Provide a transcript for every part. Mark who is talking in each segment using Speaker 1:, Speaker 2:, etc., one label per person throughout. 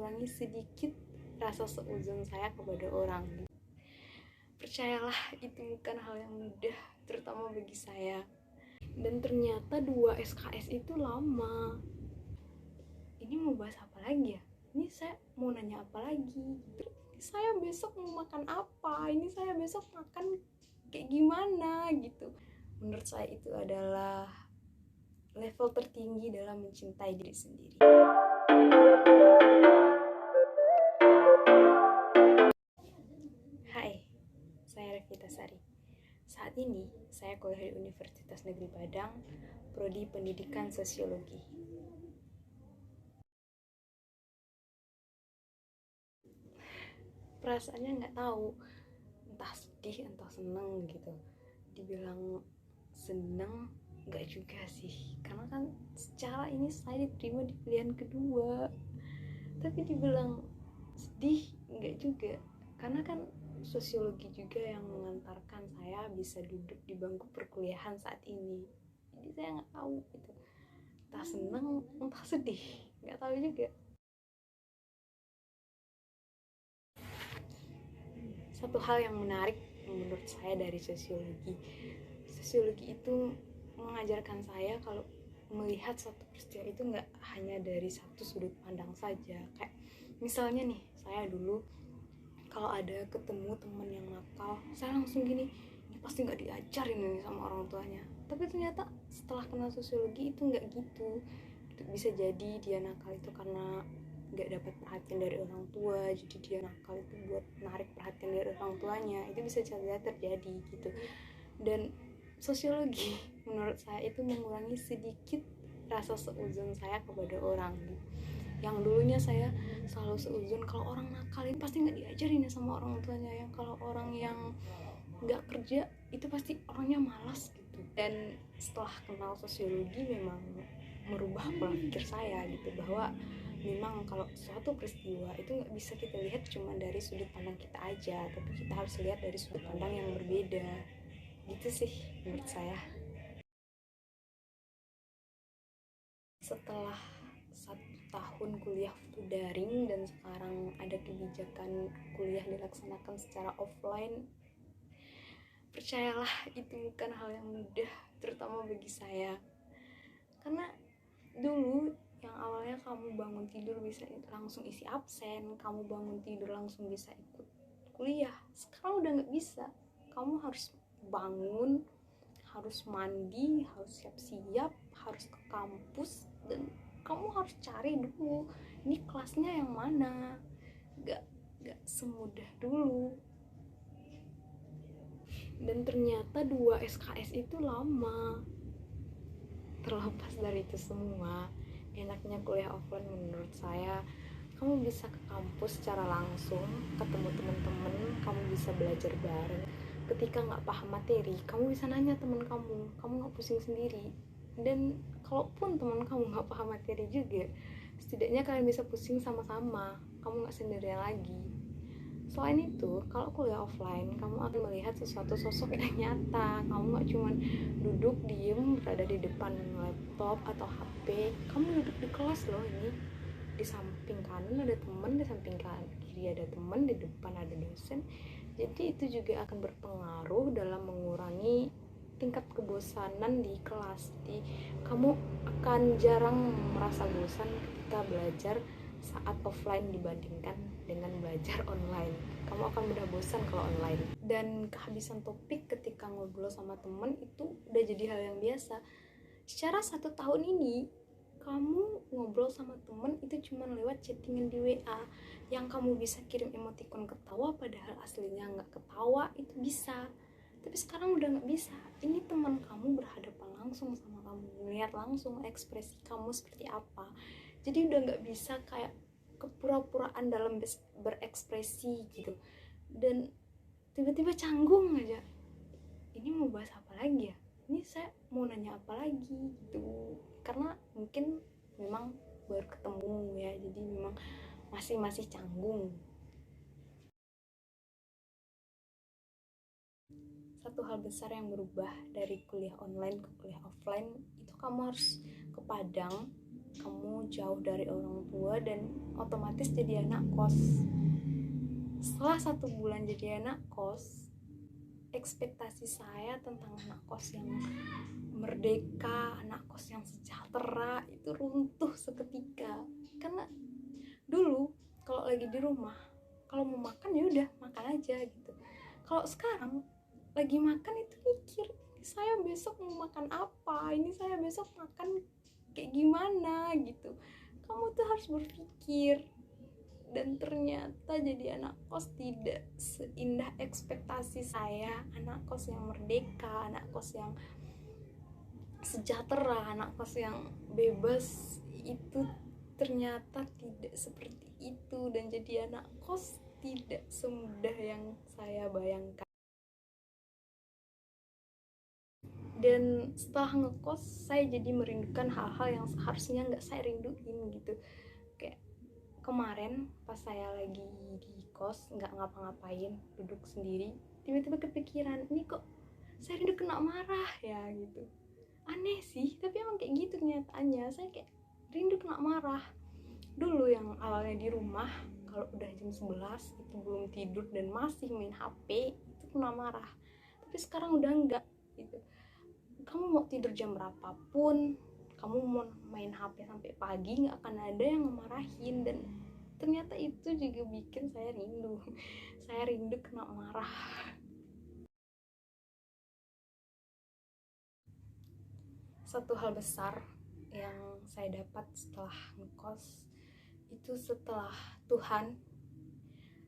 Speaker 1: mengurangi sedikit rasa seuzon saya kepada orang. Percayalah, itu bukan hal yang mudah, terutama bagi saya. Dan ternyata 2 SKS itu lama. Ini mau bahas apa lagi ya? Ini saya mau nanya apa lagi? Saya besok mau makan apa? Ini saya besok makan kayak gimana gitu. Menurut saya itu adalah level tertinggi dalam mencintai diri sendiri. Hai, saya Revita Sari. Saat ini saya kuliah di Universitas Negeri Padang, Prodi Pendidikan Sosiologi. Perasaannya nggak tahu, entah sedih, entah seneng gitu. Dibilang seneng nggak juga sih, karena kan secara ini saya diterima di pilihan kedua. Tapi dibilang sedih nggak juga, karena kan sosiologi juga yang mengantarkan saya bisa duduk di bangku perkuliahan saat ini. Jadi saya nggak tahu gitu, entah seneng entah sedih, nggak tahu juga. Satu hal yang menarik menurut saya dari sosiologi itu mengajarkan saya kalau melihat satu peristiwa itu nggak hanya dari satu sudut pandang saja. Kayak misalnya nih, saya dulu kalau ada ketemu teman yang nakal, saya langsung gini, ini pasti nggak diajarin nih sama orang tuanya. Tapi ternyata setelah kenal sosiologi itu nggak gitu. Bisa jadi dia nakal itu karena nggak dapat perhatian dari orang tua, jadi dia nakal itu buat narik perhatian dari orang tuanya. Itu bisa saja terjadi gitu. Dan sosiologi menurut saya itu mengurangi sedikit rasa seuzon saya kepada orang gitu. Yang dulunya saya selalu seuzon kalau orang nakal itu pasti nggak diajarin ya sama orang tuanya, yang kalau orang yang nggak kerja itu pasti orangnya malas gitu. Dan setelah kenal sosiologi memang merubah pola pikir saya gitu, bahwa memang kalau suatu peristiwa itu nggak bisa kita lihat cuma dari sudut pandang kita aja, tapi kita harus lihat dari sudut pandang yang berbeda gitu sih menurut saya. Setelah 1 tahun kuliah daring dan sekarang ada kebijakan kuliah dilaksanakan secara offline, percayalah itu bukan hal yang mudah, terutama bagi saya. Karena dulu yang awalnya kamu bangun tidur bisa langsung isi absen, kamu bangun tidur langsung bisa ikut kuliah, sekarang udah nggak bisa. Kamu harus bangun, harus mandi, harus siap-siap, harus ke kampus, dan kamu harus cari dulu ini kelasnya yang mana. Gak semudah dulu. Dan ternyata 2 SKS itu lama. Terlepas dari itu semua, enaknya kuliah offline menurut saya, kamu bisa ke kampus secara langsung, ketemu teman-teman, kamu bisa belajar bareng. Ketika nggak paham materi, kamu bisa nanya teman kamu nggak pusing sendiri. Dan kalaupun teman kamu nggak paham materi juga, setidaknya kalian bisa pusing sama-sama, kamu nggak sendirian lagi. Selain itu, kalau kuliah offline, kamu akan melihat sesuatu sosok yang nyata. Kamu gak cuma duduk diem berada di depan laptop atau HP. Kamu duduk di kelas loh ini. Di samping kanan ada teman, di samping kiri ada teman, di depan ada dosen. Jadi itu juga akan berpengaruh dalam mengurangi tingkat kebosanan di kelas. Jadi kamu akan jarang merasa bosan ketika belajar saat offline dibandingkan dengan belajar online. Kamu akan mudah bosan kalau online. Dan kehabisan topik ketika ngobrol sama temen itu udah jadi hal yang biasa. Secara 1 tahun ini, kamu ngobrol sama temen itu cuma lewat chattingan di WA. Yang kamu bisa kirim emoticon ketawa padahal aslinya nggak ketawa, itu bisa. Tapi sekarang udah nggak bisa. Ini teman kamu berhadapan langsung sama kamu, melihat langsung ekspresi kamu seperti apa. Jadi udah nggak bisa kayak kepura-puraan dalam berekspresi gitu. Dan tiba-tiba canggung aja, ini mau bahas apa lagi ya, ini saya mau nanya apa lagi gitu. Karena mungkin memang baru ketemu ya, jadi memang masih canggung. Satu hal besar yang berubah dari kuliah online ke kuliah offline itu kamu harus ke Padang kamu jauh dari orang tua dan otomatis jadi anak kos. Setelah 1 bulan jadi anak kos, ekspektasi saya tentang anak kos yang merdeka, anak kos yang sejahtera itu runtuh seketika. Karena dulu kalau lagi di rumah, kalau mau makan ya udah makan aja gitu. Kalau sekarang lagi makan itu mikir, ini saya besok mau makan apa, ini saya besok makan kayak gimana gitu. Kamu tuh harus berpikir. Dan ternyata jadi anak kos tidak seindah ekspektasi saya. Anak kos yang merdeka, anak kos yang sejahtera, anak kos yang bebas itu ternyata tidak seperti itu. Dan jadi anak kos tidak semudah yang saya bayangkan. Dan setelah ngekos, saya jadi merindukan hal-hal yang seharusnya nggak saya rinduin gitu. Kayak kemarin pas saya lagi di kos nggak ngapa-ngapain, duduk sendiri, tiba-tiba kepikiran, ini kok saya rindu kena marah ya gitu. Aneh sih, tapi emang kayak gitu kenyataannya. Saya kayak rindu kena marah. Dulu yang awalnya di rumah, kalau udah jam 11 itu belum tidur dan masih main HP, itu kena marah. Tapi sekarang udah enggak gitu. Kamu mau tidur jam berapapun, kamu mau main HP sampai pagi, nggak akan ada yang memarahin. Dan ternyata itu juga bikin saya rindu. Saya rindu kena marah. Satu hal besar yang saya dapat setelah ngekos itu, setelah Tuhan,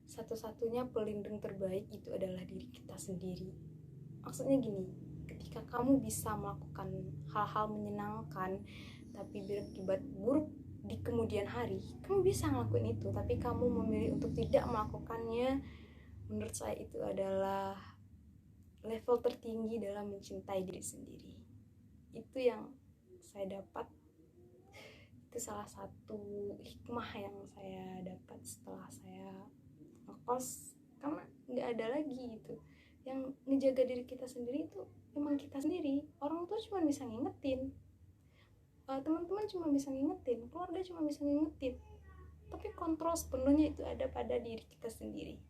Speaker 1: satu-satunya pelindung terbaik itu adalah diri kita sendiri. Maksudnya gini, ketika kamu bisa melakukan hal-hal menyenangkan tapi berakibat buruk di kemudian hari, kamu bisa ngelakuin itu, tapi kamu memilih untuk tidak melakukannya. Menurut saya itu adalah level tertinggi dalam mencintai diri sendiri. Itu yang saya dapat, itu salah satu hikmah yang saya dapat setelah saya ngekos. Karena nggak ada lagi gitu yang ngejaga diri kita sendiri, itu emang kita sendiri. Orang tua cuma bisa ngingetin, teman-teman cuma bisa ngingetin, keluarga cuma bisa ngingetin, tapi kontrol sepenuhnya itu ada pada diri kita sendiri.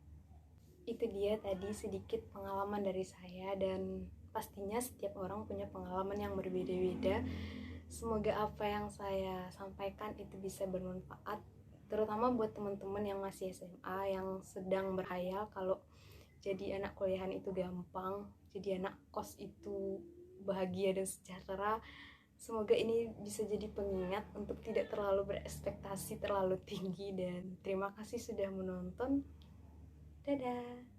Speaker 1: Itu dia tadi sedikit pengalaman dari saya, dan pastinya setiap orang punya pengalaman yang berbeda-beda. Semoga apa yang saya sampaikan itu bisa bermanfaat, terutama buat teman-teman yang masih SMA, yang sedang berhayal kalau jadi anak kuliahan itu gampang, jadi anak kos itu bahagia dan sejahtera. Semoga ini bisa jadi pengingat untuk tidak terlalu berekspektasi terlalu tinggi. Dan terima kasih sudah menonton. Dadah.